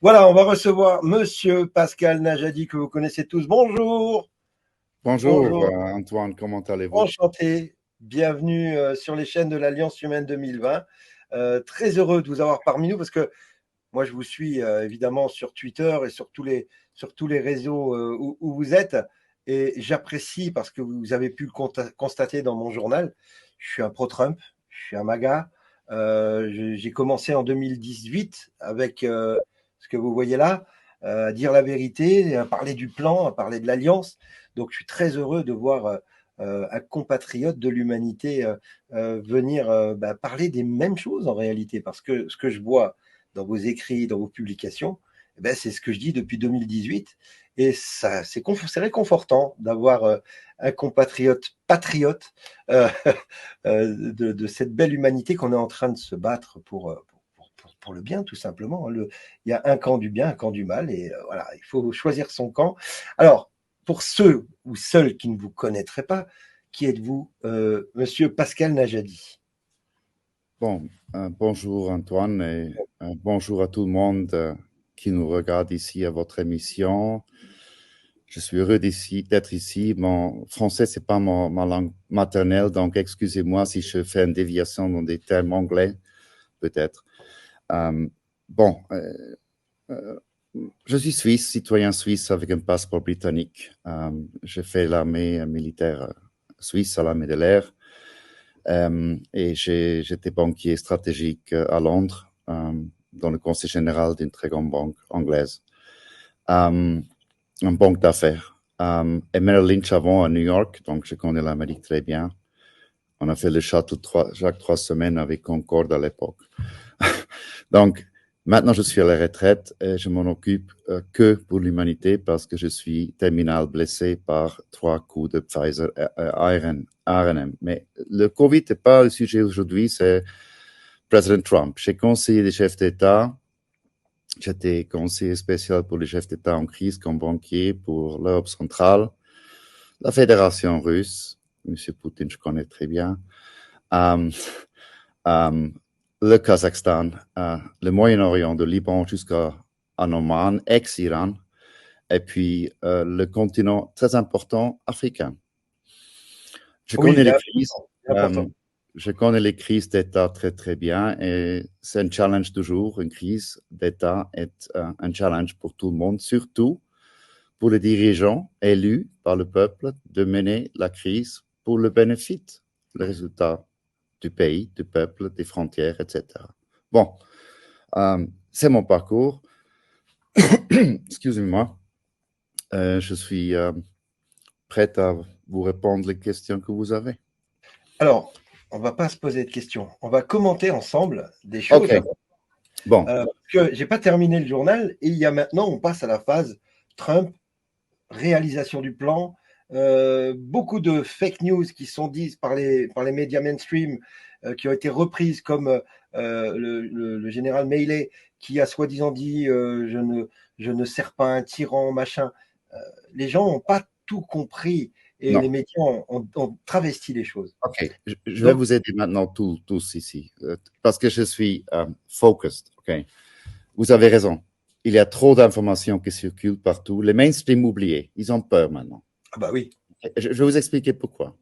Voilà, on va recevoir Monsieur Pascal Najadi, que vous connaissez tous. Bonjour, Bonjour bonjour, Antoine, comment allez-vous? enchanté. Bienvenue sur les chaînes de l'Alliance Humaine 2020. Très heureux de vous avoir parmi nous parce que moi, je vous suis évidemment sur Twitter et sur tous les réseaux où vous êtes. Et j'apprécie parce que vous avez pu le constater dans mon journal. Je suis un pro-Trump, je suis un MAGA. J'ai commencé en 2018 avec ce que vous voyez là, à dire la vérité, à parler du plan, à parler de l'alliance. Donc, je suis très heureux de voir un compatriote de l'humanité venir parler des mêmes choses en réalité. Parce que ce que je vois dans vos écrits, dans vos publications, eh ben, c'est ce que je dis depuis 2018. Et ça, c'est réconfortant d'avoir un compatriote patriote euh, de cette belle humanité qu'on est en train de se battre pour le bien, tout simplement. Il y a un camp du bien, un camp du mal, et voilà, il faut choisir son camp. Alors, pour ceux ou celles qui ne vous connaîtraient pas, qui êtes-vous, Monsieur Pascal Najadi? Bon, bonjour Antoine et bonjour à tout le monde qui nous regarde ici à votre émission. Je suis heureux d'être ici. Mon français, c'est pas ma langue maternelle, donc excusez-moi si je fais une déviation dans des termes anglais, peut-être. Euh, bon, euh, je suis suisse, citoyen suisse avec un passeport britannique. J'ai fait l'armée militaire suisse à l'armée de l'air. Et j'étais banquier stratégique à Londres, dans le conseil général d'une très grande banque anglaise, une banque d'affaires. Et Merrill Lynch avant à New York, donc je connais l'Amérique très bien. On a fait le shuttle chaque 3 semaines avec Concorde à l'époque. Donc, maintenant, je suis à la retraite et je m'en occupe que pour l'humanité parce que je suis terminal blessé par 3 coups de Pfizer RNM. Mais le Covid n'est pas le sujet aujourd'hui, c'est Président Trump. J'ai conseillé des chefs d'État. J'étais conseiller spécial pour les chefs d'État en crise comme banquier pour l'Europe centrale, la Fédération russe. Monsieur Poutine, je connais très bien. Euh, euh, le Kazakhstan, le Moyen-Orient, de Liban jusqu'à Oman, ex-Iran, et puis le continent très important africain. Je Oui, connais il est les crises, important. Il est euh, important. je connais les crises d'État très très bien et c'est un challenge toujours. Une crise d'État est un challenge pour tout le monde, surtout pour les dirigeants élus par le peuple de mener la crise pour le bénéfice, le résultat du pays, du peuple, des frontières, etc. Bon, c'est mon parcours. Excusez-moi. Je suis prêt à vous répondre les questions que vous avez. Alors, on va pas se poser de questions. On va commenter ensemble des OK. choses. Bon. Parce que j'ai pas terminé le journal et il y a maintenant, on passe à la phase Trump, réalisation du plan. Beaucoup de fake news qui sont dites par les médias mainstream, qui ont été reprises, comme le général Meiley qui a soi-disant dit je ne sers pas un tyran, machin. Euh, les gens n'ont pas tout compris et les Non. médias ont travesti les choses. OK. Je vais Donc, vous aider maintenant tous ici parce que je suis focused. OK. Vous avez raison. Il y a trop d'informations qui circulent partout. Les mainstream oubliés, ils ont peur maintenant. ah bah oui, Je vais vous expliquer pourquoi.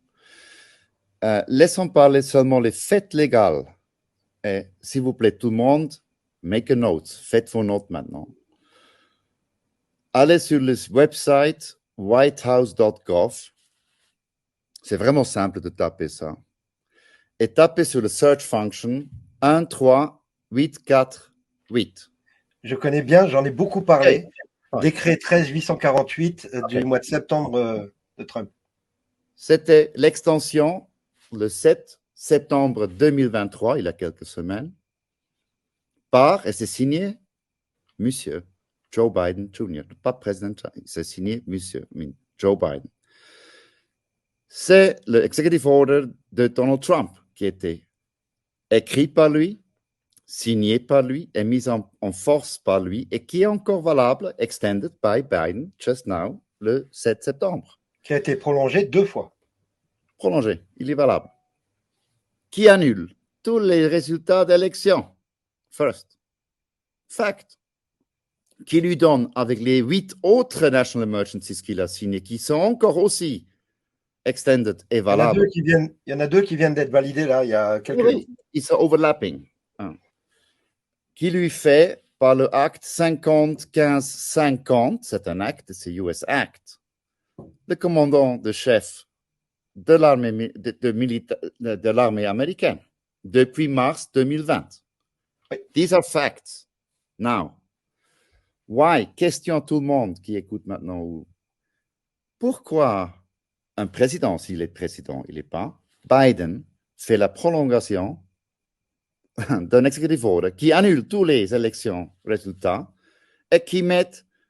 Laissons parler seulement les faits légaux. Et s'il vous plaît, tout le monde, make a note. Faites vos notes maintenant. Allez sur le website whitehouse.gov. C'est vraiment simple de taper ça. Et tapez sur le search function 13848. je connais bien, j'en ai beaucoup OK. parlé. Ouais. Décret 13 848 du OK. mois de septembre de Trump. C'était l'extension le 7 septembre 2023, il y a quelques semaines, et c'est signé Monsieur Joe Biden Jr., pas président, c'est signé Monsieur Joe Biden. C'est le executive order de Donald Trump qui a été écrit par lui, signé par lui et mis en force par lui et qui est encore valable, extended by Biden just now, le 7 septembre. Qui a été prolongé 2 fois. Prolongé, il est valable. Qui annule tous les résultats d'élection. First. Fact. qui lui donne, avec les 8 autres National Emergencies qu'il a signés, qui sont encore aussi extended et valables. Il y en a deux qui viennent d'être validés là, il y a quelques jours. Ils sont overlapping. Qui lui fait, par le acte 50-15-50, c'est un acte, c'est US Act, le commandant de chef de l'armée de l'armée américaine depuis mars 2020. Oui. These are facts. Now, why? Question à tout le monde qui écoute maintenant. Pourquoi un président, s'il est président, il n'est pas, Biden fait la prolongation d'un executive order qui annule toutes les élections résultats et qui met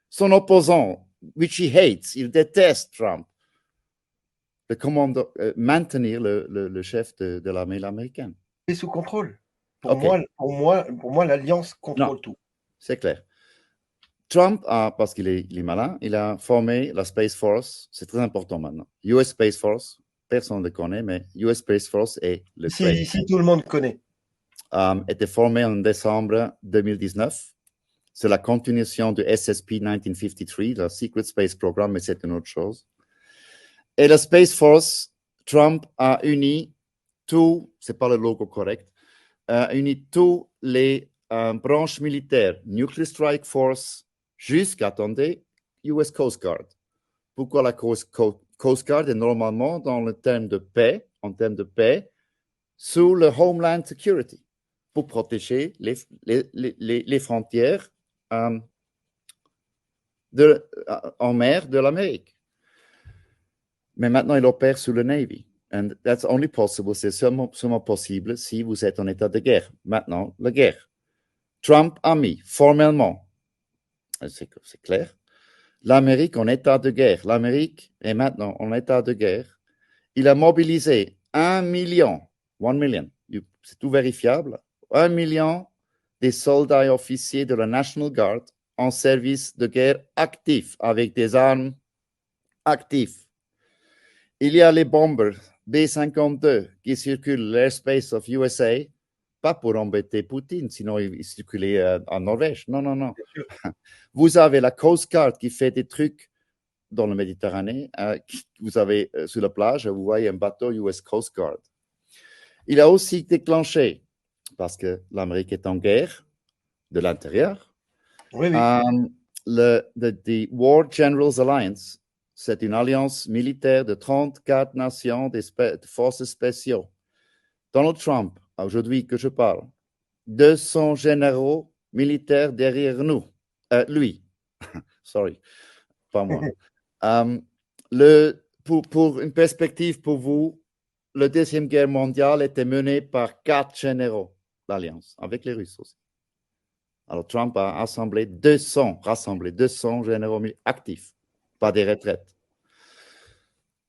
son opposant, which he hates, il déteste Trump, le commandant, maintenir le chef de l'armée américaine. C'est sous contrôle. Pour moi, l'Alliance contrôle tout. C'est clair. Trump parce qu'il est malin, il a formé la Space Force. C'est très important maintenant. US Space Force, personne ne le connaît, mais US Space Force est le Ici, tout le monde connaît. Était formé en décembre 2019. C'est la continuation du SSP 1953, le Secret Space Program, mais c'est une autre chose. Et la Space Force, Trump a uni tout, c'est pas le logo correct, uni tous les branches militaires, Nuclear Strike Force, jusqu'à, attendez, US Coast Guard. Pourquoi la Coast Guard est normalement dans le terme de paix, en termes de paix, sous le Homeland Security, pour protéger les frontières en mer de l'Amérique. Mais maintenant, il opère sous le Navy. And that's only possible, c'est seulement possible si vous êtes en état de guerre. Maintenant, la guerre. Trump a mis formellement, c'est clair, l'Amérique en état de guerre. L'Amérique est maintenant en état de guerre. Il a mobilisé 1 million, c'est tout vérifiable, 1 million des soldats et officiers de la National Guard en service de guerre actif, avec des armes actives. Il y a les bombers B-52 qui circulent l'airspace of USA, pas pour embêter Poutine, sinon ils circulaient en Norvège. Non. Vous avez la Coast Guard qui fait des trucs dans la Méditerranée. Vous avez sur la plage, vous voyez un bateau US Coast Guard. Il a aussi déclenché, parce que l'Amérique est en guerre de l'intérieur, the War Generals Alliance. C'est une alliance militaire de 34 nations de forces spéciaux. Donald Trump, aujourd'hui que je parle, 200 généraux militaires derrière nous. Lui, sorry, pas moi. Pour une perspective pour vous, la Deuxième Guerre mondiale était menée par 4 généraux d'alliance, avec les Russes aussi. Alors Trump a rassemblé 200 généraux actifs, pas des retraites.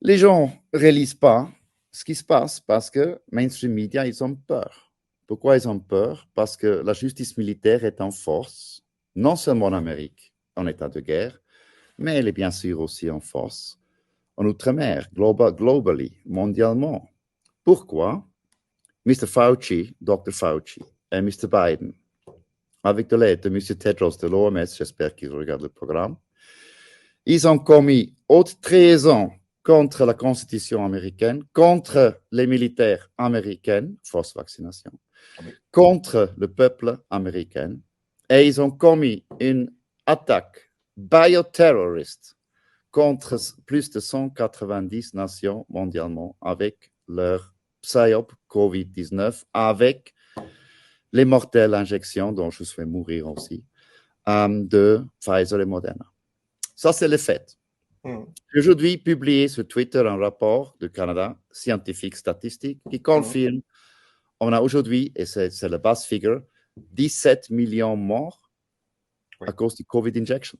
Les gens ne réalisent pas ce qui se passe parce que mainstream media, ils ont peur. Pourquoi ils ont peur? Parce que la justice militaire est en force, non seulement en Amérique, en état de guerre, mais elle est bien sûr aussi en force en Outre-mer, globally, mondialement. Pourquoi? Mr. Fauci, Dr. Fauci et Mr. Biden, avec de l'aide de M. Tedros de l'OMS, j'espère qu'ils regardent le programme, ils ont commis haute trahison contre la Constitution américaine, contre les militaires américains, force vaccination, contre le peuple américain, et ils ont commis une attaque bioterroriste contre plus de 190 nations mondialement avec leur PSYOP COVID-19, avec les mortelles injections dont je souhaite mourir aussi, de Pfizer et Moderna. Ça, c'est le fait. J'ai aujourd'hui publié sur Twitter un rapport du Canada, scientifique statistique, qui confirme on a aujourd'hui, et c'est la base figure, 17 millions morts à cause du COVID injections.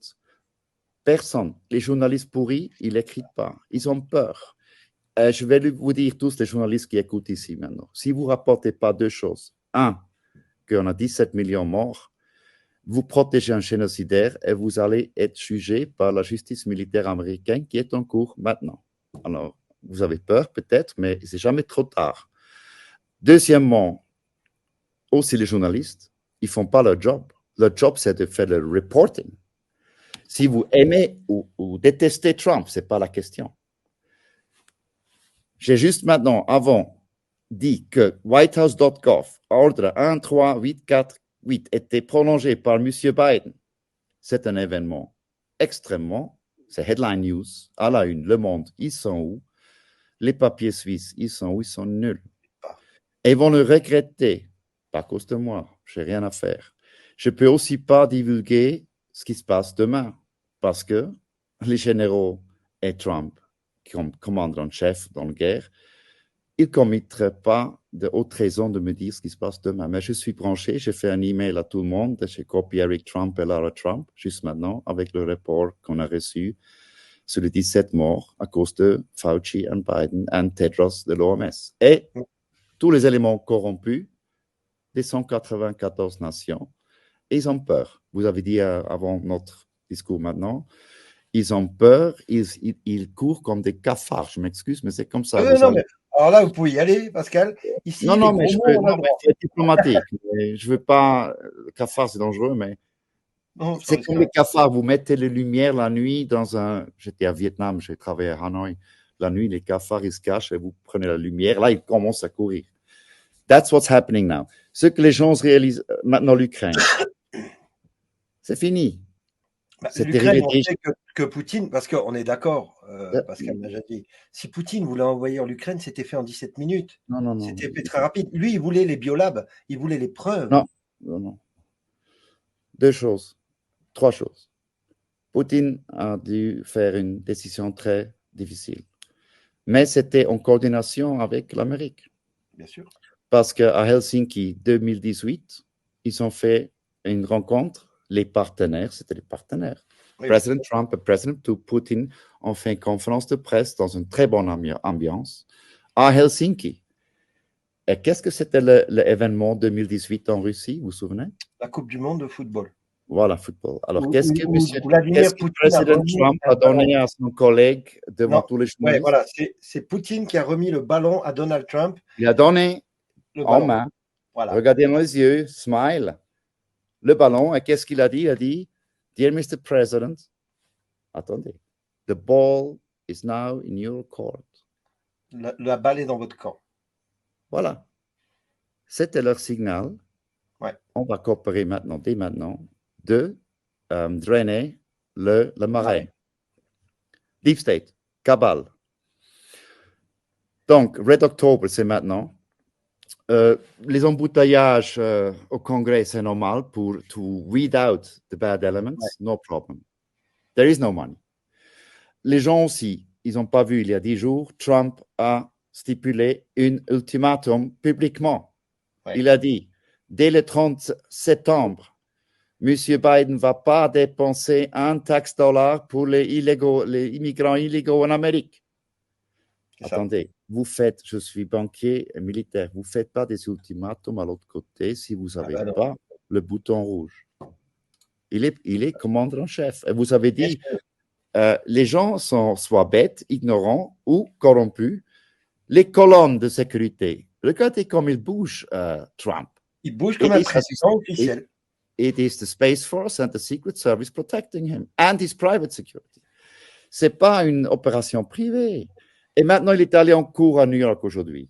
Personne, les journalistes pourris, ils n'écrivent pas. Ils ont peur. Je vais vous dire tous les journalistes qui écoutent ici maintenant. Si vous ne rapportez pas 2 choses. 1, qu'on a 17 millions morts, vous protégez un génocidaire et vous allez être jugé par la justice militaire américaine qui est en cours maintenant. Alors, vous avez peur peut-être, mais c'est jamais trop tard. Deuxièmement, aussi les journalistes, ils ne font pas leur job. Leur job, c'est de faire le reporting. Si vous aimez ou détestez Trump, ce n'est pas la question. J'ai juste maintenant, avant, dit que whitehouse.gov, ordre 13848, était prolongé par M. Biden. C'est un événement extrêmement, c'est headline news, à la une, Le Monde, ils sont où? Les papiers suisses, ils sont où? Ils sont nuls. Et ils vont le regretter, pas à cause de moi, je n'ai rien à faire. Je ne peux aussi pas divulguer ce qui se passe demain, parce que les généraux et Trump, comme commandant en chef dans la guerre, ils ne commettraient pas de haute raison de me dire ce qui se passe demain. Mais je suis branché, j'ai fait un email à tout le monde, j'ai copié Eric Trump et Lara Trump, juste maintenant, avec le rapport qu'on a reçu sur les 17 morts à cause de Fauci et Biden et Tedros de l'OMS. Et tous les éléments corrompus des 194 nations, ils ont peur. Vous avez dit avant notre discours maintenant, ils ont peur, ils courent comme des cafards. Je m'excuse, mais c'est comme ça. Alors là, vous pouvez y aller, Pascal. Ici, Non, mais je veux être diplomatique. Je ne veux pas. Cafard, c'est dangereux, mais c'est comme les cafards. Vous mettez les lumières la nuit dans un. J'étais à Vietnam, j'ai travaillé à Hanoï. La nuit, les cafards, ils se cachent et vous prenez la lumière. Là, ils commencent à courir. That's what's happening now. Ce que les gens réalisent maintenant, l'Ukraine, c'est fini. L'Ukraine, on sait que Poutine, parce qu'on est d'accord, Pascal m'a dit, si Poutine voulait envahir l'Ukraine, c'était fait en 17 minutes. Non. C'était fait très rapide. Lui, il voulait les biolabs, il voulait les preuves. Non. Deux choses, trois choses. Poutine a dû faire une décision très difficile. Mais c'était en coordination avec l'Amérique. Bien sûr. Parce qu'à Helsinki 2018, ils ont fait une rencontre, les partenaires, c'était les partenaires. Oui. Président Trump et Président Poutine ont fait une conférence de presse dans une très bonne ambiance à Helsinki. Et qu'est-ce que c'était l'événement 2018 en Russie, vous vous souvenez? La Coupe du Monde de football. Voilà, football. Alors, qu'est-ce que le président Trump a donné à son collègue devant tous les journalistes? Voilà, c'est Poutine qui a remis le ballon à Donald Trump. Il a donné en main, voilà. Regardez dans les yeux, smile, le ballon. Et qu'est-ce qu'il a dit? Il a dit, Dear Mr. President, attendez, the ball is now in your court. La balle est dans votre camp. Voilà. C'était leur signal. Ouais. On va coopérer maintenant, dès maintenant, de drainer le marais. Ouais. Deep State, cabale. Donc, Red October, c'est maintenant. Les embouteillages au Congrès, c'est normal pour to weed out the bad elements, ouais. No problem. There is no money. Les gens aussi, ils n'ont pas vu il y a 10 jours, Trump a stipulé un ultimatum publiquement. Ouais. Il a dit, dès le 30 septembre, M. Biden ne va pas dépenser un taxe dollar pour les immigrants illégaux en Amérique. Attendez, vous faites, je suis banquier et militaire, vous ne faites pas des ultimatums à l'autre côté si vous n'avez pas le bouton rouge. Il est commandant en chef. Et vous avez dit, les gens sont soit bêtes, ignorants ou corrompus. Les colonnes de sécurité, regardez comme il bouge, Trump. Il bouge comme un président officiel. It is the Space Force and the Secret Service protecting him and his private security. Ce n'est pas une opération privée. Et maintenant, il est allé en cours à New York aujourd'hui.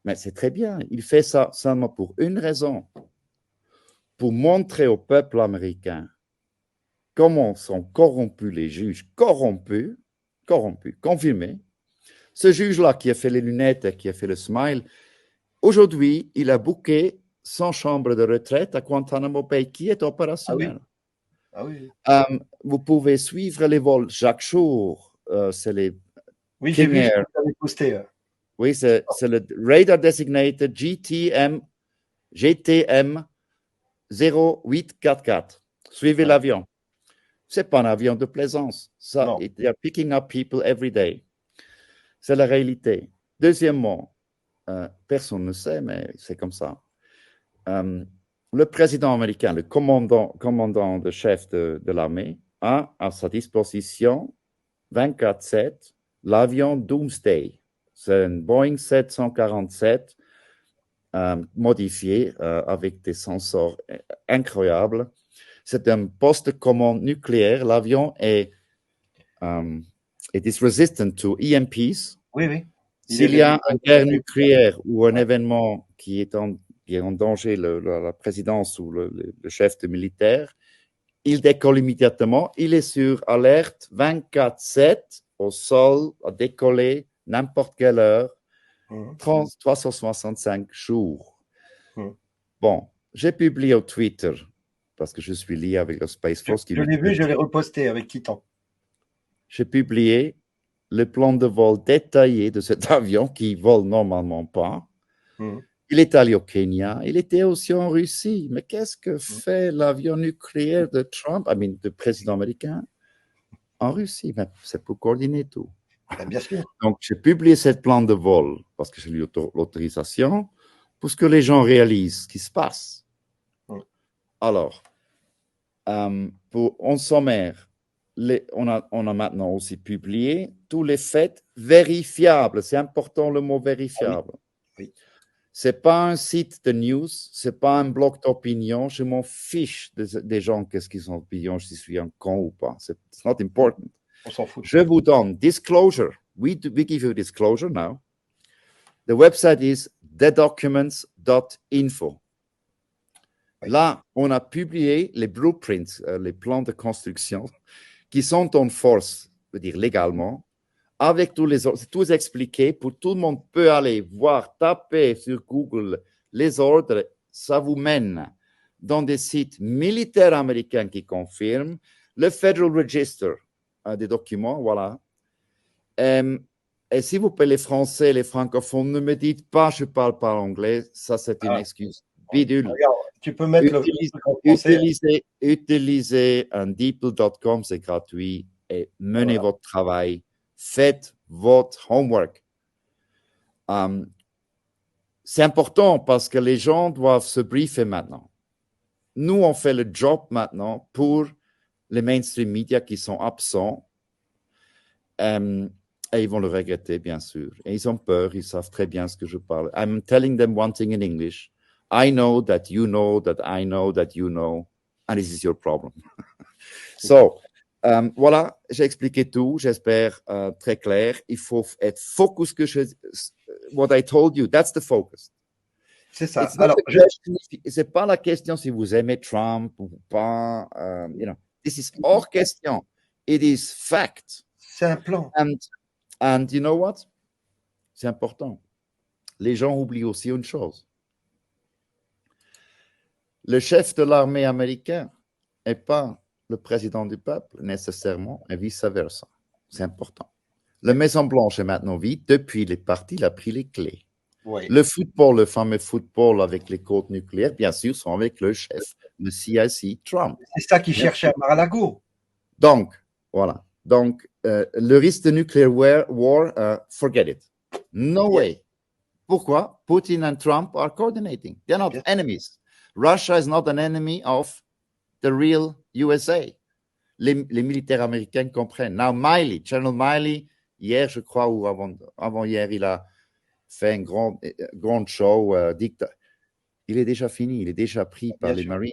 Mais c'est très bien. Il fait ça seulement pour une raison. Pour montrer au peuple américain comment sont corrompus les juges. Corrompus, confirmés. Ce juge-là qui a fait les lunettes et qui a fait le smile, aujourd'hui, il a booké son chambre de retraite à Guantanamo Bay qui est opérationnelle. Ah oui. Vous pouvez suivre les vols chaque jour. C'est les oui, j'ai vu, posté. Oui, c'est le Radar Designated GTM 0844. Suivez l'avion. Ce n'est pas un avion de plaisance. Ça, they are picking up people every day. C'est la réalité. Deuxièmement, personne ne sait, mais c'est comme ça. Le président américain, le commandant de chef de l'armée, a à sa disposition 24/7 l'avion Doomsday. C'est un Boeing 747 modifié avec des sensors incroyables. C'est un poste de commande nucléaire. L'avion it is resistant to EMPs. Oui, oui. S'il y a une guerre nucléaire ou un événement qui est en danger la présidence ou le chef de militaire, il décolle immédiatement. Il est sur alerte 24/7 au sol, à décoller n'importe quelle heure, 365 jours. Bon, j'ai publié au Twitter, parce que je suis lié avec le Space Force. Je l'ai vu, je l'ai reposté avec Titan. J'ai publié le plan de vol détaillé de cet avion qui vole normalement pas. Il est allé au Kenya, il était aussi en Russie. Mais qu'est-ce que fait l'avion nucléaire de Trump, du président américain, en Russie? Ben, c'est pour coordonner tout. Ben, bien sûr. Donc, j'ai publié ce plan de vol parce que j'ai eu l'autorisation pour que les gens réalisent ce qui se passe. Alors, en sommaire, on a maintenant aussi publié tous les faits vérifiables. C'est important le mot vérifiable. Oui. Ce n'est pas un site de news, ce n'est pas un blog d'opinion. Je m'en fiche des gens, qu'est-ce qu'ils ont opinion, si je suis un con ou pas. It's not important. On s'en fout. Je vous donne disclosure. We give you disclosure now. The website is thedocuments.info. Là, on a publié les blueprints, les plans de construction qui sont en force, je veux dire légalement, avec tous les ordres. C'est tout expliqué pour tout le monde peut aller voir, taper sur Google les ordres. Ça vous mène dans des sites militaires américains qui confirment le Federal Register des documents, voilà. Et s'il vous plaît, les Français, les francophones, ne me dites pas je ne parle pas anglais, ça c'est une excuse bidule. Regarde, tu peux mettre utilisez un DeepL.com, c'est gratuit, et menez votre travail, faites votre homework. C'est important parce que les gens doivent se briefer maintenant. Nous, on fait le job maintenant pour les mainstream media qui sont absents. Et ils vont le regretter, bien sûr. Et ils ont peur, ils savent très bien ce que je parle. I'm telling them one thing in English. I know that you know that I know that you know, and this is your problem. So, voilà, j'ai expliqué tout, j'espère très clair. Il faut être focus what I told you, that's the focus. C'est ça. Alors, c'est pas la question si vous aimez Trump ou pas. This is hors question. It is fact. C'est un plan. And you know what? C'est important. Les gens oublient aussi une chose. Le chef de l'armée américaine n'est pas le président du peuple, nécessairement, et vice-versa. C'est important. La Maison-Blanche est maintenant vide. Depuis les partis, il a pris les clés. Oui. Le football, le fameux football avec les côtes nucléaires, bien sûr, sont avec le chef, le CIC, Trump. C'est ça qu'il cherchait à Mar-a-Lago. Donc, voilà. Donc, le risque de nuclear war, forget it. No way. Pourquoi? Putin and Trump are coordinating. They're not enemies. Russia is not an enemy of the real USA. Les militaires américains comprennent. Now, General Milley, hier, je crois, ou avant-hier, il a fait un grand show. Il est déjà fini, il est déjà pris par les Marines.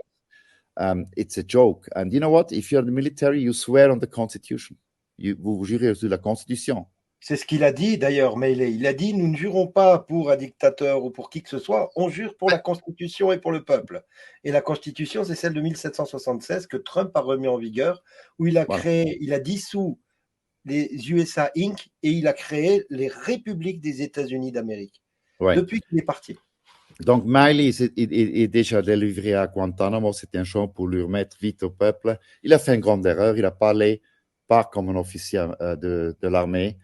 It's a joke. And you know what? If you're in the military, you swear on the Constitution. Vous jurez sur la Constitution. C'est ce qu'il a dit d'ailleurs, Milley. Il a dit, nous ne jurons pas pour un dictateur ou pour qui que ce soit, on jure pour la Constitution et pour le peuple. Et la Constitution, c'est celle de 1776 que Trump a remis en vigueur, où il a créé, il a dissous les USA Inc. et il a créé les républiques des États-Unis d'Amérique. Ouais. Depuis qu'il est parti. Donc, Milley est déjà délivré à Guantanamo. C'était un champ pour lui remettre vite au peuple. Il a fait une grande erreur. Il a parlé pas comme un officier de l'armée.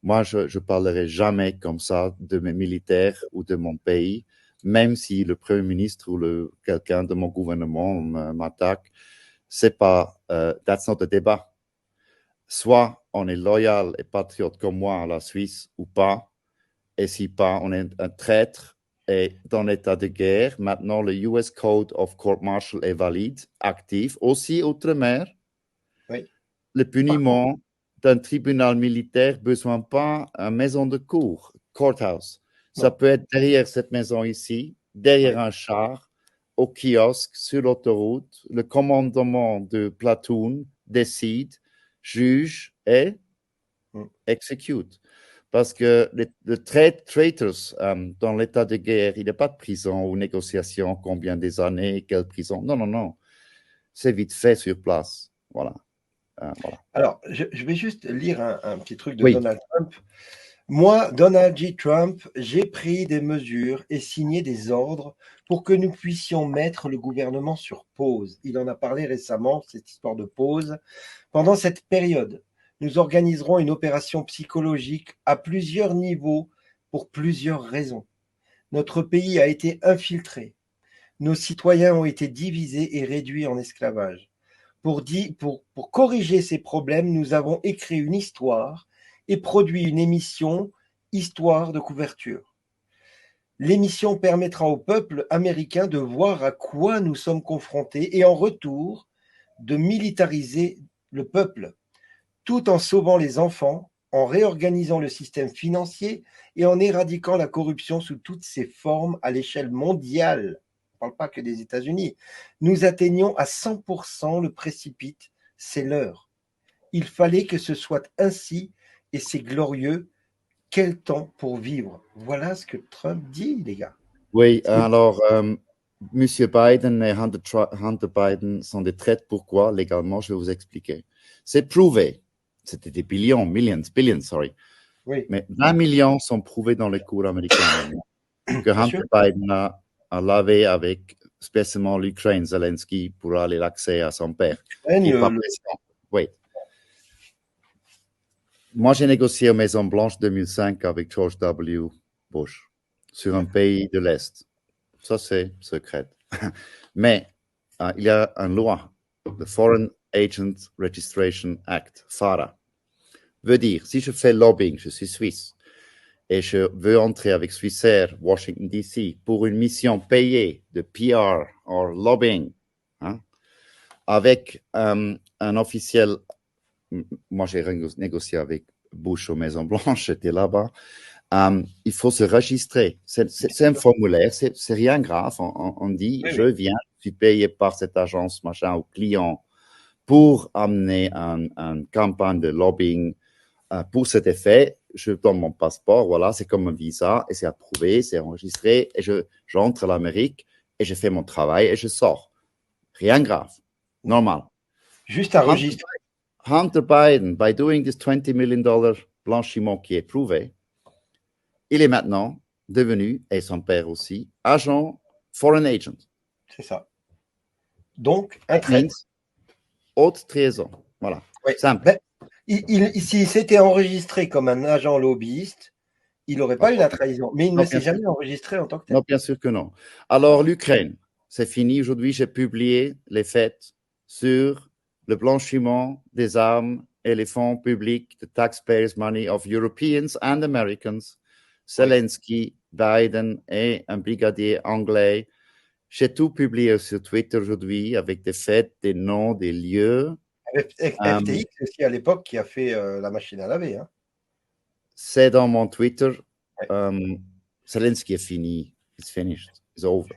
Moi, je ne parlerai jamais comme ça de mes militaires ou de mon pays, même si le Premier ministre ou quelqu'un de mon gouvernement m'attaque. C'est pas, that's not a débat. Soit on est loyal et patriote comme moi à la Suisse ou pas, et si pas, on est un traître et dans l'état de guerre. Maintenant, le US Code of Court Martial est valide, actif, aussi outre-mer. Oui. Le punissement d'un tribunal militaire besoin pas une maison de cour, courthouse. Ça peut être derrière cette maison ici, derrière un char, au kiosque, sur l'autoroute, le commandement de platoon décide, juge et exécute. Parce que les traitors dans l'état de guerre, il n'y a pas de prison ou négociation, combien des années, quelle prison. Non, non, non. C'est vite fait sur place. Voilà. Voilà. Alors, je vais juste lire un petit truc de Oui. Donald Trump. Moi, Donald J. Trump, j'ai pris des mesures et signé des ordres pour que nous puissions mettre le gouvernement sur pause. Il en a parlé récemment, cette histoire de pause. Pendant cette période, nous organiserons une opération psychologique à plusieurs niveaux pour plusieurs raisons. Notre pays a été infiltré. Nos citoyens ont été divisés et réduits en esclavage. Pour corriger ces problèmes, nous avons écrit une histoire et produit une émission Histoire de couverture. L'émission permettra au peuple américain de voir à quoi nous sommes confrontés et en retour de militariser le peuple, tout en sauvant les enfants, en réorganisant le système financier et en éradiquant la corruption sous toutes ses formes à l'échelle mondiale. On ne parle pas que des États-Unis. Nous atteignons à 100% le précipice, c'est l'heure. Il fallait que ce soit ainsi et c'est glorieux. Quel temps pour vivre. Voilà ce que Trump dit, les gars. Oui, alors, Monsieur Biden et Hunter Biden sont des traites. Pourquoi? Légalement, je vais vous expliquer. C'est prouvé. C'était des billions, sorry. Oui. Mais 20 millions sont prouvés dans les cours américains que Hunter Biden a lavé avec spécialement l'Ukraine, Zelensky, pour aller l'accès à son père. Oui. Moi, j'ai négocié aux Maison-Blanche 2005 avec George W. Bush sur un pays de l'Est. Ça, c'est secret. Mais il y a une loi, le Foreign Agent Registration Act, FARA. Veut dire, si je fais lobbying, je suis suisse, et je veux entrer avec Swissair, Washington, D.C., pour une mission payée de PR ou lobbying, hein, avec un officiel. Moi, j'ai négocié avec Bush aux Maison-Blanche, j'étais là-bas. Il faut se registrer. C'est un formulaire, c'est rien grave. On dit, je viens, je suis payé par cette agence, machin, au client, pour amener une campagne de lobbying pour cet effet. Je donne mon passeport, voilà, c'est comme un visa, et c'est approuvé, c'est enregistré, et j'entre à l'Amérique, et je fais mon travail, et je sors. Rien grave, normal. Juste à enregistrer. Hunter Biden, by doing this $20 million blanchiment qui est prouvé, il est maintenant devenu, et son père aussi, agent, foreign agent. C'est ça. Donc, un traître. Haute trahison. Voilà. Oui. Simple. Ben, s'il s'était enregistré comme un agent lobbyiste, il n'aurait pas eu la trahison. Mais il ne s'est jamais enregistré en tant que tel. Non, bien sûr que non. Alors, l'Ukraine, c'est fini. Aujourd'hui, j'ai publié les faits sur le blanchiment des armes et les fonds publics, the taxpayers' money of Europeans and Americans, Zelensky, Biden et un brigadier anglais. J'ai tout publié sur Twitter aujourd'hui avec des faits, des noms, des lieux. FTX aussi à l'époque qui a fait la machine à laver. Hein. C'est dans mon Twitter. Zelensky est fini. It's finished. It's over.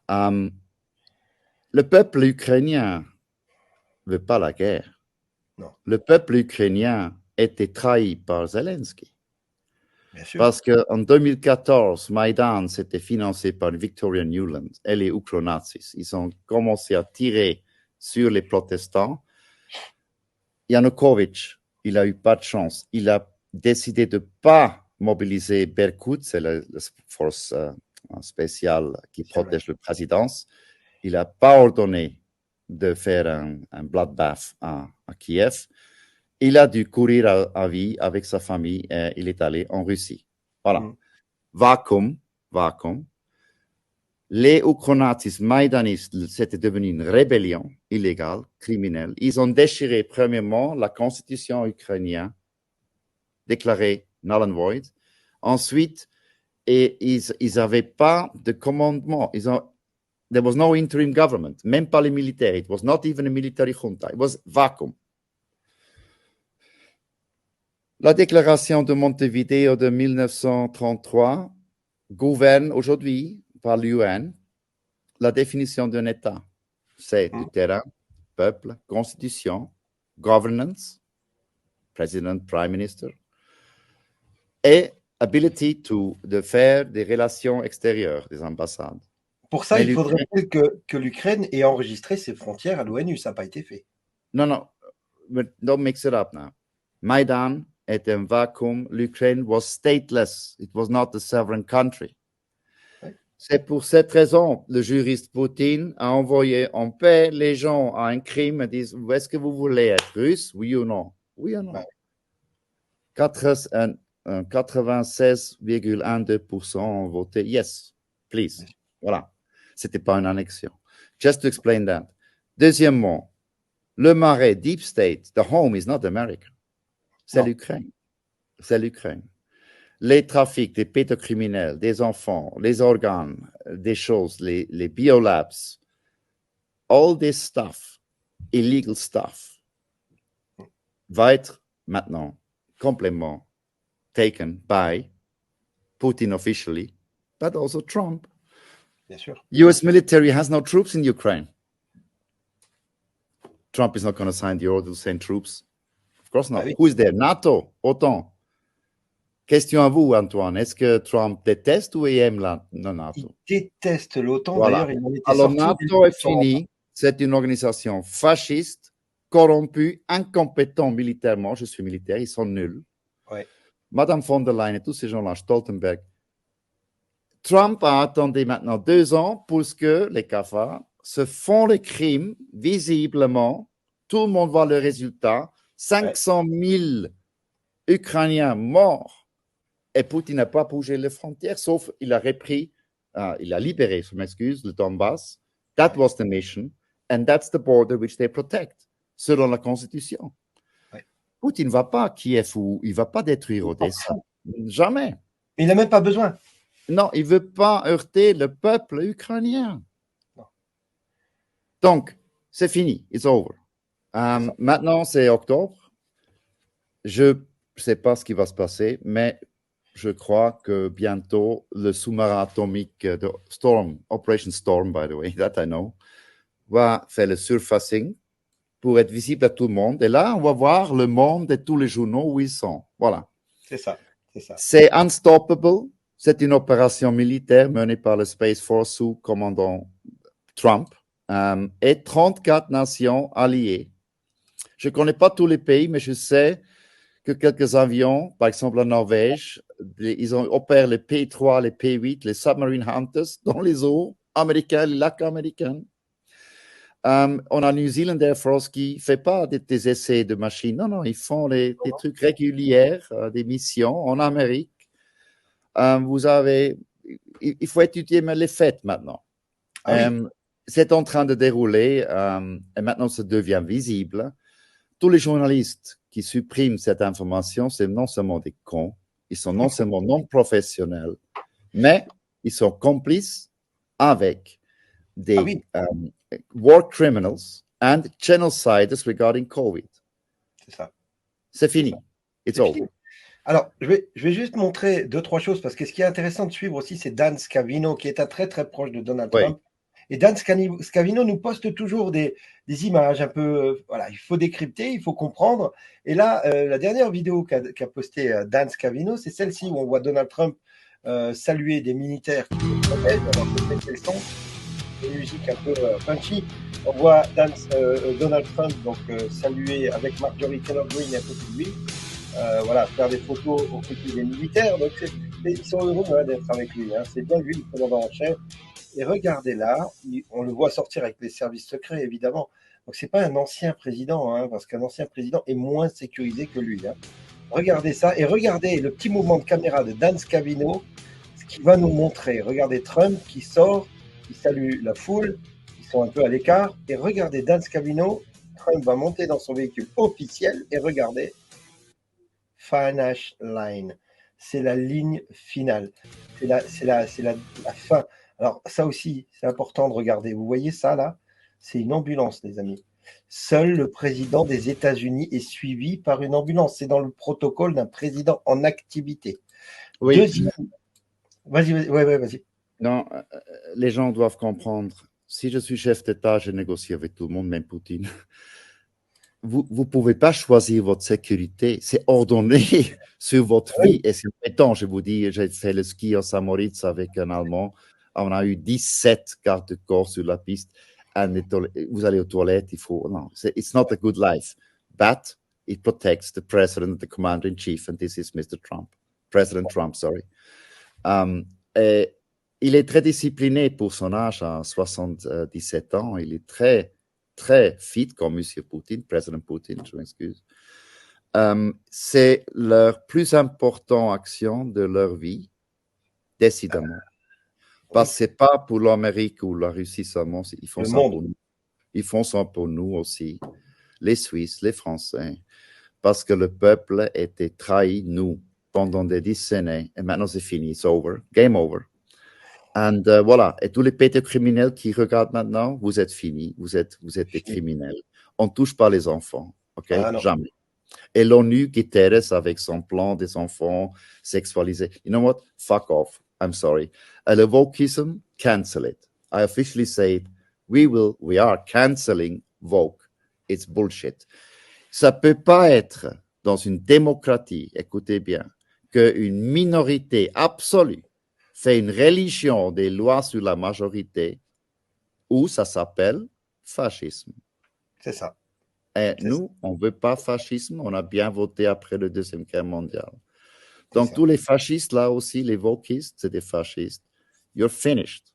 Le peuple ukrainien ne veut pas la guerre. Non. Le peuple ukrainien était trahi par Zelensky. Bien sûr. Parce qu'en 2014, Maïdan s'était financé par Victoria Nuland et les Ukronazis. Ils ont commencé à tirer sur les protestants. Yanukovych, il n'a eu pas de chance. Il a décidé de ne pas mobiliser Berkut, c'est la force spéciale qui protège la présidence. Il n'a pas ordonné de faire un bloodbath à Kiev. Il a dû courir à vie avec sa famille et il est allé en Russie. Voilà. Vacuum. Les Ukronazis maïdanistes, c'était devenu une rébellion illégale, criminelle. Ils ont déchiré premièrement la constitution ukrainienne, déclarée null and void. Ensuite, ils n'avaient pas de commandement. There was no interim government, même pas les militaires. It was not even a military junta. It was vacuum. La déclaration de Montevideo de 1933 gouverne aujourd'hui par l'UN la définition d'un État. C'est du terrain, peuple, constitution, governance, president, prime minister, et ability de faire des relations extérieures, des ambassades. Pour ça, il faudrait que l'Ukraine ait enregistré ses frontières à l'ONU. Ça n'a pas été fait. Non, don't mix it up now. Maidan est un vacuum. L'Ukraine was stateless. It was not a sovereign country. Ouais. C'est pour cette raison le juriste Poutine a envoyé en paix les gens à un crime et disent est-ce que vous voulez être russe, oui ou non? Oui ou non? Ouais. 96,12% ont voté yes, please. Ouais. Voilà. C'était pas une annexion. Just to explain that. Deuxièmement, le marais, deep state, the home is not America. C'est l'Ukraine. C'est l'Ukraine. Les trafics, les pédocriminels, des enfants, les organes, des choses, les biolabs, all this stuff, illegal stuff, va être maintenant complètement taken by Putin officially, but also Trump. Bien sûr. US military has no troops in Ukraine. Trump is not going to sign the order to send troops. Of course not. Ah oui. Who is there? NATO, OTAN. Question à vous, Antoine. Est-ce que Trump déteste ou aime la NATO? Il déteste l'OTAN. Voilà. D'ailleurs, il était alors, NATO est fini. C'est une organisation fasciste, corrompue, incompétente militairement. Je suis militaire, ils sont nuls. Ouais. Madame von der Leyen et tous ces gens-là, Stoltenberg. Trump a attendu maintenant 2 ans pour que les cafards se font le crime visiblement. Tout le monde voit le résultat. 500 000 Ukrainiens morts. Et Poutine n'a pas bougé les frontières, sauf il a repris, il a libéré, je m'excuse, le Donbass. That was the mission. And that's the border which they protect, selon la Constitution. Ouais. Poutine ne va pas à Kiev ou il ne va pas détruire Odessa. Jamais. Mais il n'a même pas besoin. Non, il ne veut pas heurter le peuple ukrainien. Non. Donc, c'est fini. It's over. Maintenant, c'est octobre. Je ne sais pas ce qui va se passer, mais je crois que bientôt, le sous-marin atomique de Storm, Operation Storm, by the way, that I know, va faire le surfacing pour être visible à tout le monde. Et là, on va voir le monde et tous les journaux où ils sont. Voilà. C'est ça. C'est ça. C'est unstoppable. C'est une opération militaire menée par le Space Force sous commandant Trump et 34 nations alliées. Je ne connais pas tous les pays, mais je sais que quelques avions, par exemple la Norvège, ils opèrent les P3, les P8, les Submarine Hunters dans les eaux américaines, les lacs américains. On a New Zealand Air Force qui ne fait pas des essais de machines. Non, ils font des trucs réguliers, des missions en Amérique. Il faut étudier les faits maintenant. Oui. C'est en train de dérouler et maintenant ça devient visible. Tous les journalistes qui suppriment cette information, c'est non seulement des cons, ils sont non seulement non professionnels, mais ils sont complices avec des war criminals and genociders regarding COVID. C'est ça. C'est fini. It's over. Fini. Alors, je vais juste montrer 2-3 choses, parce que ce qui est intéressant de suivre aussi, c'est Dan Scavino, qui est très très proche de Donald Trump. Et Dan Scavino nous poste toujours des images un peu, voilà, il faut décrypter, il faut comprendre. Et là, la dernière vidéo qu'a postée Dan Scavino, c'est celle-ci où on voit Donald Trump saluer des militaires qui le protègent. Alors, peut-être quels sont des musiques un peu punchy. On voit Donald Trump donc saluer avec Marjorie Taylor Greene à côté de lui. Voilà, faire des photos au côté des militaires. Donc, ils sont heureux d'être avec lui. Hein. C'est bien lui, le commandant en chef. Et regardez là, on le voit sortir avec les services secrets, évidemment. Donc, ce n'est pas un ancien président, hein, parce qu'un ancien président est moins sécurisé que lui. Hein. Regardez ça, et regardez le petit mouvement de caméra de Dan Scavino, ce qui va nous montrer. Regardez Trump qui sort, qui salue la foule, ils sont un peu à l'écart. Et regardez Dan Scavino, Trump va monter dans son véhicule officiel, et regardez, finish line. C'est la ligne finale. C'est la fin. Alors, ça aussi, c'est important de regarder. Vous voyez ça, là? C'est une ambulance, les amis. Seul le président des États-Unis est suivi par une ambulance. C'est dans le protocole d'un président en activité. Oui. Deuxième... Vas-y. Non, les gens doivent comprendre. Si je suis chef d'État, je négocie avec tout le monde, même Poutine. Vous ne pouvez pas choisir votre sécurité. C'est ordonné sur votre vie. Et c'est étant, je vous dis, j'ai fait le ski à Saint-Moritz avec un Allemand. On a eu 17 gardes de corps sur la piste. Vous allez aux toilettes, il faut. Non, it's not a good life. But it protects the president, the commander in chief, and this is Mr. Trump. President Trump, sorry. Et il est très discipliné pour son âge, à 77 ans. Il est très, très fit comme M. Poutine, président Poutine, je m'excuse. C'est leur plus importante action de leur vie, décidément. Parce que ce n'est pas pour l'Amérique ou la Russie seulement, ils font ça pour nous. Ils font ça pour nous aussi, les Suisses, les Français, parce que le peuple a été trahi, nous, pendant des décennies, et maintenant c'est fini, it's over, game over. And voilà, et tous les pédocriminels qui regardent maintenant, vous êtes finis, vous êtes des criminels. On ne touche pas les enfants, ok? Jamais. Et l'ONU, Guterres, avec son plan des enfants sexualisés, you know what? Fuck off. I'm sorry. Le wokeism, cancel it. I officially say it. We are canceling woke. It's bullshit. Ça ne peut pas être dans une démocratie, écoutez bien, qu'une minorité absolue fait une religion des lois sur la majorité, où ça s'appelle fascisme. C'est ça. Et nous, on ne veut pas fascisme, on a bien voté après la Deuxième Guerre mondiale. Donc, tous les fascistes, là aussi, les wokistes, c'est des fascistes. You're finished.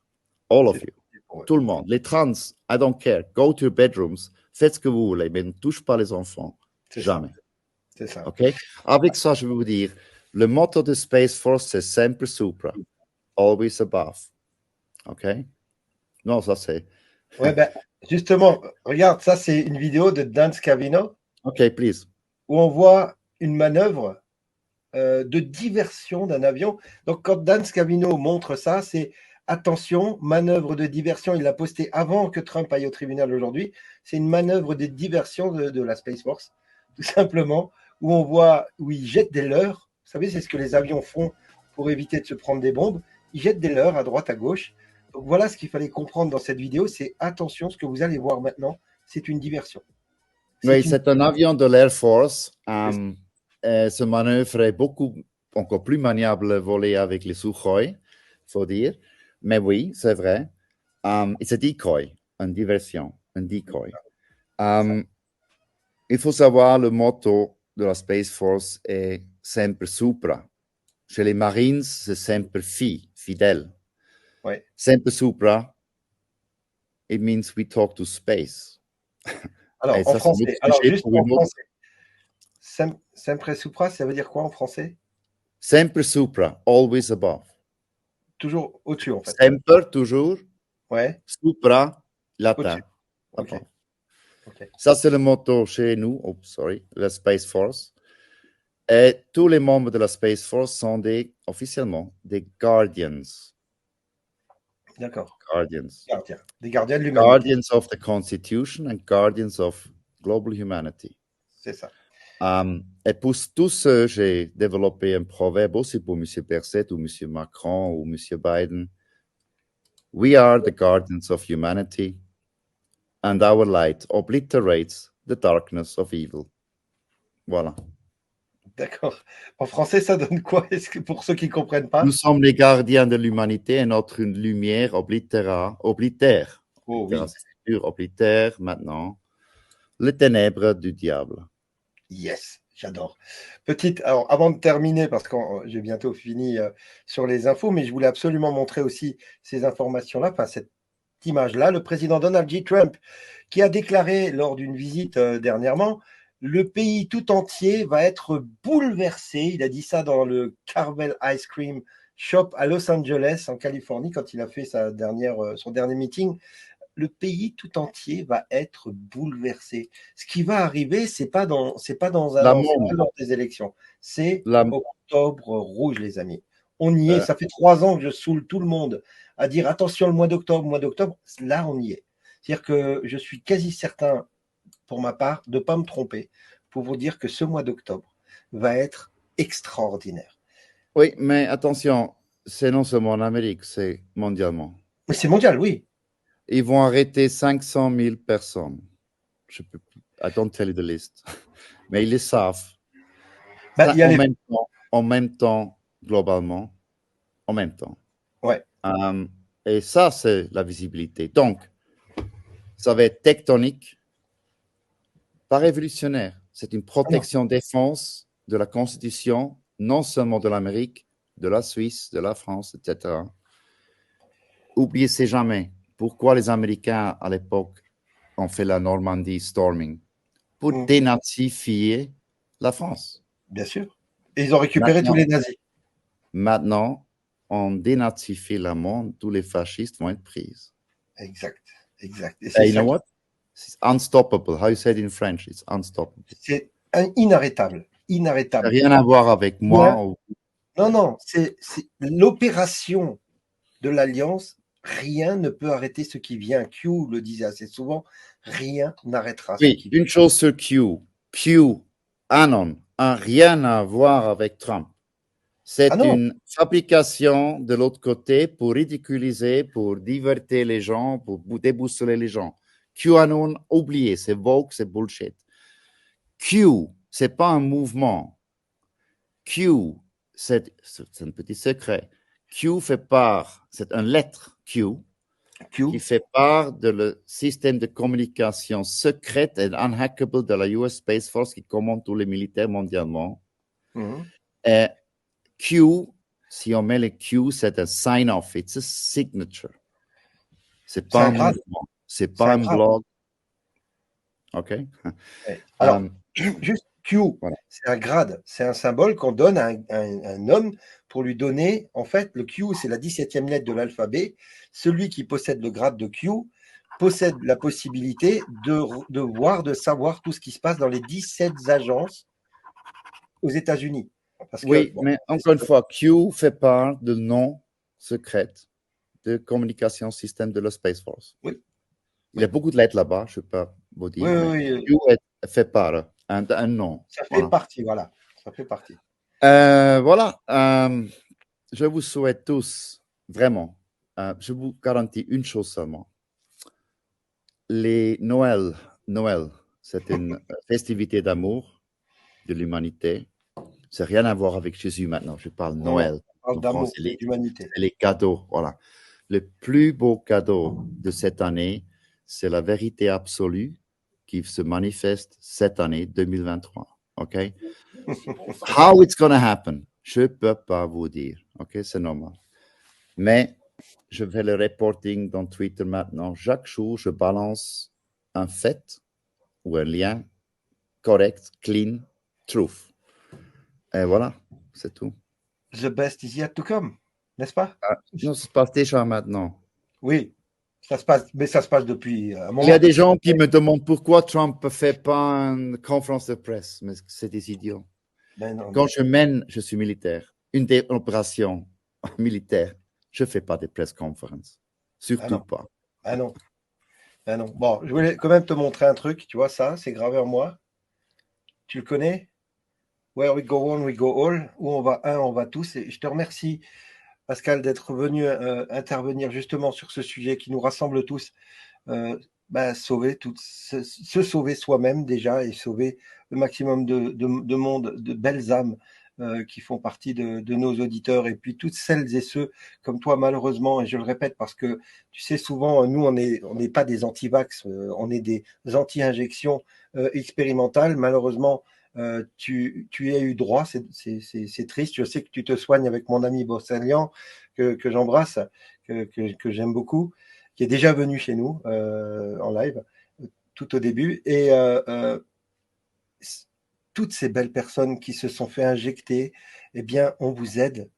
All of you. Tout le monde. Les trans, I don't care. Go to your bedrooms. Faites ce que vous voulez, mais ne touche pas les enfants. Jamais. C'est ça. OK? Avec ça, je vais vous dire, le motto de Space Force, c'est sempre supra. Always above. OK? Non, ça c'est... Ouais, ben, justement, regarde, ça c'est une vidéo de Dan Scavino. OK, please. Où on voit une manœuvre de diversion d'un avion. Donc, quand Dan Scavino montre ça, c'est attention, manœuvre de diversion. Il l'a posté avant que Trump aille au tribunal aujourd'hui. C'est une manœuvre de diversion de la Space Force, tout simplement, où on voit, où ils jettent des leurres. Vous savez, c'est ce que les avions font pour éviter de se prendre des bombes. Ils jettent des leurres à droite, à gauche. Donc, voilà ce qu'il fallait comprendre dans cette vidéo. C'est attention, ce que vous allez voir maintenant, c'est une diversion. Oui, c'est un avion de l'Air Force. Ce manœuvre est encore plus maniable à voler avec les Sukhoi, il faut dire. Mais oui, c'est vrai. It's a decoy, une diversion, un decoy. Il faut savoir, le motto de la Space Force est sempre supra. Chez les Marines, c'est sempre fidèle. Ouais. Sempre supra, it means we talk to space. Alors, en français, juste en français. Sempre supra, ça veut dire quoi en français? Sempre supra, always above. Toujours au-dessus, en fait. Sempre, toujours. Ouais. Supra, latin. Okay. Ça, c'est le motto chez nous, la Space Force. Et tous les membres de la Space Force sont officiellement des Guardians. D'accord. Guardians. Des gardiens de l'humanité. Guardians of the Constitution and Guardians of Global Humanity. C'est ça. Et pour tous ceux, j'ai développé un proverbe aussi pour M. Berset ou M. Macron ou M. Biden. We are the guardians of humanity, and our light obliterates the darkness of evil. Voilà. D'accord. En français, ça donne quoi? Est-ce que pour ceux qui ne comprennent pas? Nous sommes les gardiens de l'humanité et notre lumière oblitère. Oh, oui. Oblitère maintenant les ténèbres du diable. Yes, j'adore. Alors avant de terminer, parce que j'ai bientôt fini sur les infos, mais je voulais absolument montrer aussi ces informations-là, enfin cette image-là, le président Donald J. Trump, qui a déclaré lors d'une visite dernièrement, le pays tout entier va être bouleversé. Il a dit ça dans le Carvel Ice Cream Shop à Los Angeles, en Californie, quand il a fait son dernier meeting. Le pays tout entier va être bouleversé. Ce qui va arriver, c'est pas dans un an, c'est pas lors des élections. C'est octobre rouge, les amis. On y est. Ça fait 3 ans que je saoule tout le monde à dire attention, le mois d'octobre. Là, on y est. C'est-à-dire que je suis quasi certain, pour ma part, de ne pas me tromper pour vous dire que ce mois d'octobre va être extraordinaire. Oui, mais attention, c'est non seulement en Amérique, c'est mondialement. Mais c'est mondial, oui. Ils vont arrêter 500 000 personnes. Je peux, I don't tell you the list. Mais ils le savent. Bah, il y a les... En même temps, globalement, en même temps. Ouais. Et ça, c'est la visibilité. Donc, ça va être tectonique, pas révolutionnaire. C'est une protection défense de la Constitution, non seulement de l'Amérique, de la Suisse, de la France, etc. Oubliez jamais pourquoi les Américains, à l'époque, ont fait la Normandie storming. Pour dénazifier la France. Bien sûr. Et ils ont récupéré tous les nazis. Maintenant, on dénazifie le monde, tous les fascistes vont être pris. Exact. Et you know what? It's unstoppable. How you say it in French? It's unstoppable. C'est inarrêtable. Ça n'a rien à voir avec moi. Ouais. Non, c'est l'opération de l'Alliance. Rien ne peut arrêter ce qui vient. Q le disait assez souvent, rien n'arrêtera ce qui vient. Une chose sur Q. Anon, n'a rien à voir avec Trump. C'est une fabrication de l'autre côté pour ridiculiser, pour divertir les gens, pour déboussoler les gens. QAnon, oubliez, c'est vogue, c'est bullshit. Q, c'est pas un mouvement. Q, c'est un petit secret. Q fait part, c'est une lettre Q, qui fait part de le système de communication secrète et unhackable de la US Space Force qui commande tous les militaires mondialement. Et Q, si on met le Q, c'est un sign-off, it's a signature. C'est pas un mouvement, c'est pas un blog. OK? Alors, juste Q, voilà. C'est un grade, c'est un symbole qu'on donne à un homme pour lui donner, en fait, le Q, c'est la 17e lettre de l'alphabet. Celui qui possède le grade de Q possède la possibilité de voir, de savoir tout ce qui se passe dans les 17 agences aux États-Unis. Oui, mais encore une fois, Q fait part de nom secret de communication système de la Space Force. Oui. Il y a beaucoup de lettres là-bas, je ne peux pas vous dire. Oui. Q fait part un nom. Ça fait partie, voilà. Ça fait partie. Voilà. Je vous souhaite tous, vraiment, je vous garantis une chose seulement. Les Noël, c'est une festivité d'amour de l'humanité. Ça n'a rien à voir avec Jésus maintenant. Je parle Noël. On parle d'amour, d'humanité. Les cadeaux, voilà. Le plus beau cadeau de cette année, c'est la vérité absolue qui se manifeste cette année 2023. OK? How it's going to happen, je ne peux pas vous dire. OK? C'est normal. Mais je fais le reporting dans Twitter maintenant. Chaque jour, je balance un fait ou un lien correct, clean, truth. Et voilà, c'est tout. The best is yet to come, n'est-ce pas? Non, ça se passe déjà maintenant. Oui, ça se passe, mais ça se passe depuis un moment. Il y a des gens qui me demandent pourquoi Trump ne fait pas une conférence de presse, mais c'est des idiots. Quand je suis militaire, une des opérations militaires, je ne fais pas de press conference. Surtout pas. Ah non. Bon, je voulais quand même te montrer un truc, tu vois ça, c'est gravé en moi. Tu le connais? Where we go one, we go all. Où on va un, on va tous. Et je te remercie, Pascal, d'être venu intervenir justement sur ce sujet qui nous rassemble tous. Sauver se sauver soi-même déjà et sauver le maximum de monde, de belles âmes qui font partie de nos auditeurs et puis toutes celles et ceux comme toi malheureusement, et je le répète parce que tu sais souvent nous on n'est pas des anti-vax, on est des anti-injections expérimentales. Malheureusement tu y as eu droit, c'est triste. Je sais que tu te soignes avec mon ami Bossalian que j'embrasse, que j'aime beaucoup, qui est déjà venu chez nous en live tout au début. Et toutes ces belles personnes qui se sont fait injecter, eh bien, on vous aide.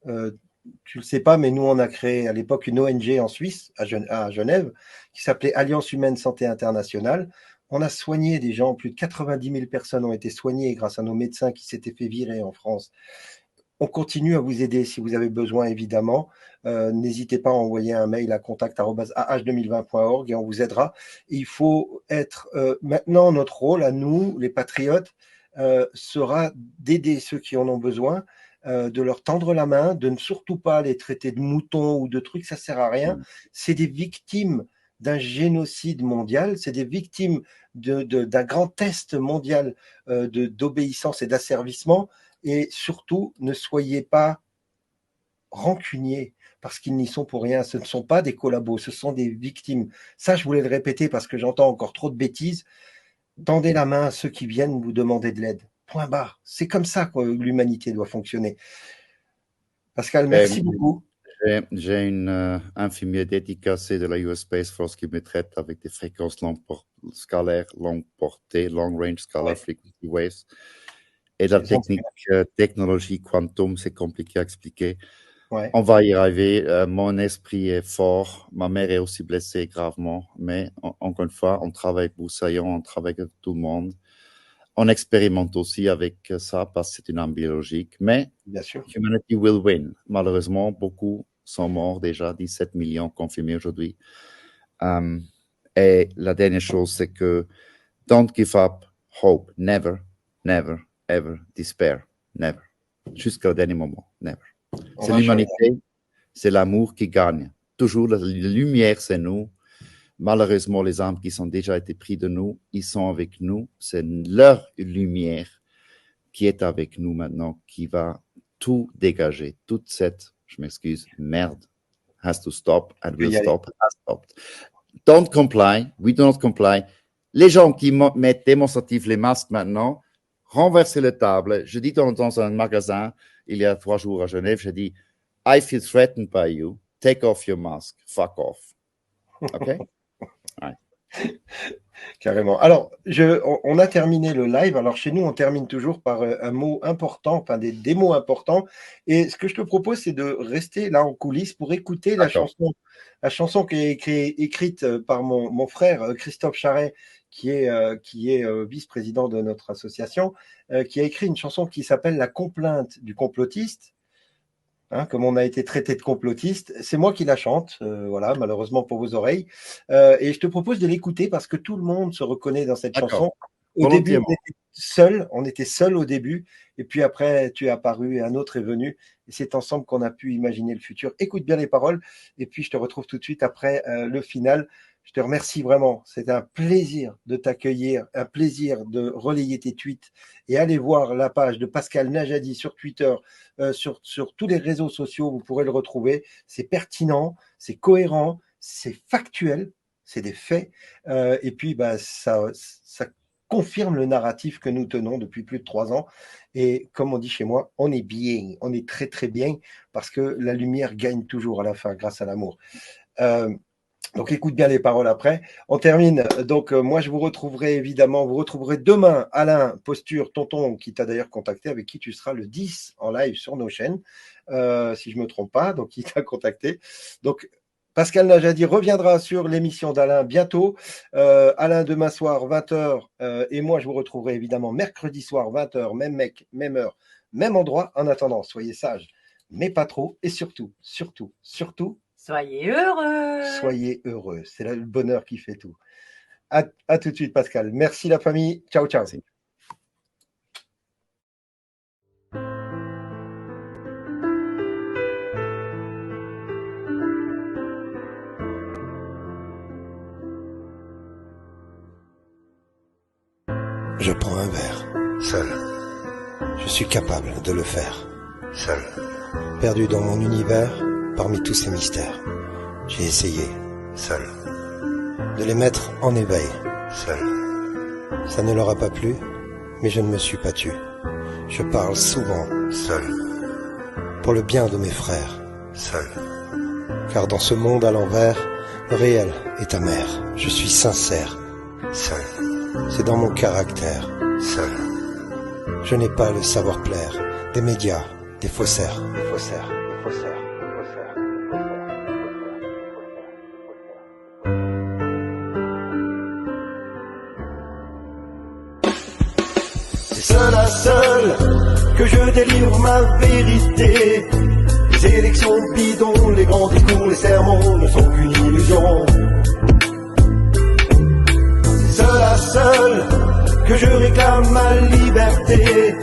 Tu ne le sais pas, mais nous, on a créé à l'époque une ONG en Suisse, à Genève, qui s'appelait Alliance Humaine Santé Internationale. On a soigné des gens, plus de 90 000 personnes ont été soignées grâce à nos médecins qui s'étaient fait virer en France. On continue à vous aider si vous avez besoin, évidemment. N'hésitez pas à envoyer un mail à contact@ah2020.org et on vous aidera. Et il faut être maintenant, notre rôle à nous, les patriotes, sera d'aider ceux qui en ont besoin de leur tendre la main, de ne surtout pas les traiter de moutons ou de trucs, ça sert à rien. C'est des victimes d'un génocide mondial, c'est des victimes d'un grand test mondial d'obéissance et d'asservissement. Et surtout, ne soyez pas rancuniers parce qu'ils n'y sont pour rien. Ce ne sont pas des collabos, ce sont des victimes. Ça, je voulais le répéter parce que j'entends encore trop de bêtises. Tendez la main à ceux qui viennent vous demander de l'aide. Point barre. C'est comme ça que l'humanité doit fonctionner. Pascal, merci beaucoup. J'ai une infirmière dédicacée de la US Space Force qui me traite avec des fréquences scalaires, longue portée, long range scalar frequency waves. Et la technologie quantum, c'est compliqué à expliquer. Ouais. On va y arriver. Mon esprit est fort. Ma mère est aussi blessée gravement. Mais encore une fois, on travaille avec Boussaillon, on travaille avec tout le monde. On expérimente aussi avec ça parce que c'est une arme biologique. Mais bien sûr, humanity will win. Malheureusement, beaucoup sont morts déjà, 17 millions confirmés aujourd'hui. Et la dernière chose, c'est que don't give up hope. Never, never, ever despair. Never. Jusqu'au dernier moment. Never. C'est l'humanité, c'est l'amour qui gagne. Toujours la lumière, c'est nous. Malheureusement, les âmes qui sont déjà été prises de nous, ils sont avec nous. C'est leur lumière qui est avec nous maintenant, qui va tout dégager. Toute cette, je m'excuse, merde has to stop and will stop, has stopped. Don't comply. We do not comply. Les gens qui mettent démonstrativement les masques maintenant, renversez la table. Je dis dans un magasin, il y a 3 jours à Genève, j'ai dit, I feel threatened by you. Take off your mask. Fuck off. OK? Ouais. Carrément. Alors, on a terminé le live. Alors, chez nous, on termine toujours par un mot important, enfin des mots importants. Et ce que je te propose, c'est de rester là en coulisses pour écouter la chanson qui est écrite par mon frère Christophe Charret, qui est vice-président de notre association, qui a écrit une chanson qui s'appelle La complainte du complotiste. Comme on a été traité de complotiste, c'est moi qui la chante, voilà, malheureusement pour vos oreilles. Et je te propose de l'écouter parce que tout le monde se reconnaît dans cette chanson. Au début, on était seul au début, et puis après, tu es apparu et un autre est venu. Et c'est ensemble qu'on a pu imaginer le futur. Écoute bien les paroles, et puis je te retrouve tout de suite après le final. Je te remercie vraiment. C'est un plaisir de t'accueillir, un plaisir de relayer tes tweets. Et allez voir la page de Pascal Najadi sur Twitter, sur tous les réseaux sociaux, vous pourrez le retrouver. C'est pertinent, c'est cohérent, c'est factuel, c'est des faits. Et puis, ça confirme le narratif que nous tenons depuis plus de 3 ans. Et comme on dit chez moi, on est bien, on est très très bien, parce que la lumière gagne toujours à la fin grâce à l'amour. Donc écoute bien les paroles après. On termine. Donc moi je vous retrouverai demain Alain Posture, tonton, qui t'a d'ailleurs contacté, avec qui tu seras le 10 en live sur nos chaînes, si je me trompe pas, donc il t'a contacté. Donc Pascal Najadi reviendra sur l'émission d'Alain bientôt. Alain demain soir 20h et moi je vous retrouverai évidemment mercredi soir 20h, même mec, même heure, même endroit. En attendant, soyez sages, mais pas trop, et surtout, soyez heureux. Soyez heureux. C'est là le bonheur qui fait tout. À tout de suite, Pascal. Merci la famille. Ciao, ciao. Merci. Je prends un verre, seul. Je suis capable de le faire, seul. Perdu dans mon univers, parmi tous ces mystères, j'ai essayé, seul, de les mettre en éveil, seul. Ça ne leur a pas plu, mais je ne me suis pas tu. Je parle souvent, seul, pour le bien de mes frères, seul. Car dans ce monde à l'envers, le réel est amer. Je suis sincère, seul. C'est dans mon caractère, seul. Je n'ai pas le savoir-plaire des médias, des faussaires, C'est seul à seul que je délivre ma vérité. Les élections bidons, les grands discours, les sermons ne sont qu'une illusion. C'est seul à seul que je réclame ma liberté.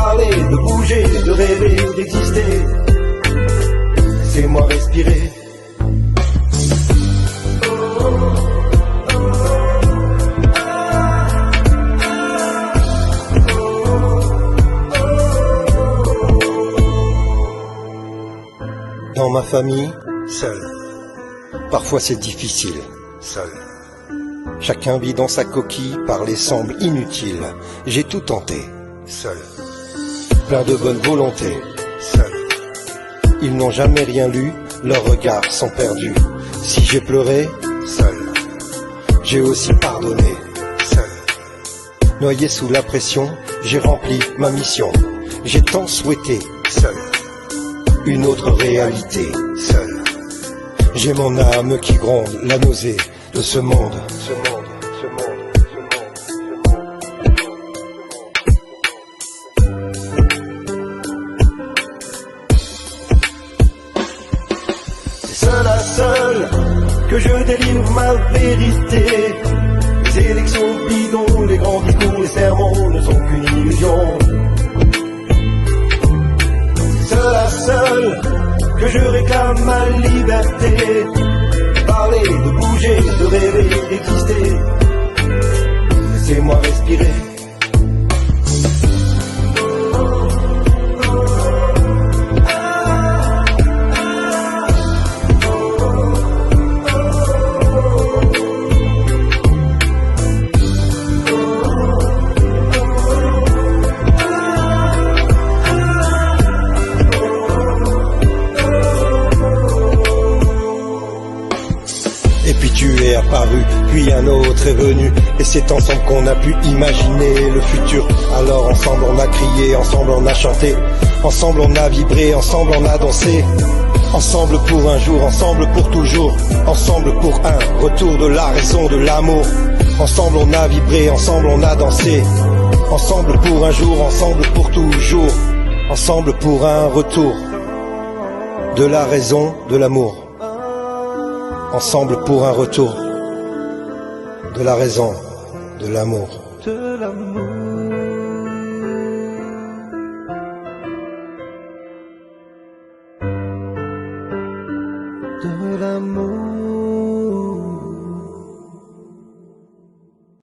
parler, de bouger, de rêver, d'exister. Laissez-moi respirer. Dans ma famille, seul. Parfois c'est difficile, seul. Chacun vit dans sa coquille, parler semble inutile. J'ai tout tenté, seul. Plein de bonne volonté, seul. Ils n'ont jamais rien lu, leurs regards sont perdus. Si j'ai pleuré, seul. J'ai aussi pardonné, seul. Noyé sous la pression, j'ai rempli ma mission. J'ai tant souhaité, seul. Une autre réalité, seul. J'ai mon âme qui gronde, la nausée de ce monde. C'est seul à seul que je délivre ma vérité. Les élections bidons, les grands discours, les sermons ne sont qu'une illusion. Seul à seul que je réclame ma liberté. De parler, de bouger, de rêver, d'exister. Laissez-moi respirer. Apparu, puis un autre est venu, et c'est ensemble qu'on a pu imaginer le futur. Alors ensemble on a crié, ensemble on a chanté, ensemble on a vibré, ensemble on a dansé. Ensemble pour un jour, ensemble pour toujours, ensemble pour un retour de la raison, de l'amour. Ensemble on a vibré, ensemble on a dansé, ensemble pour un jour, ensemble pour toujours, ensemble pour un retour de la raison, de l'amour. Ensemble pour un retour de la raison, de l'amour. De l'amour. De l'amour.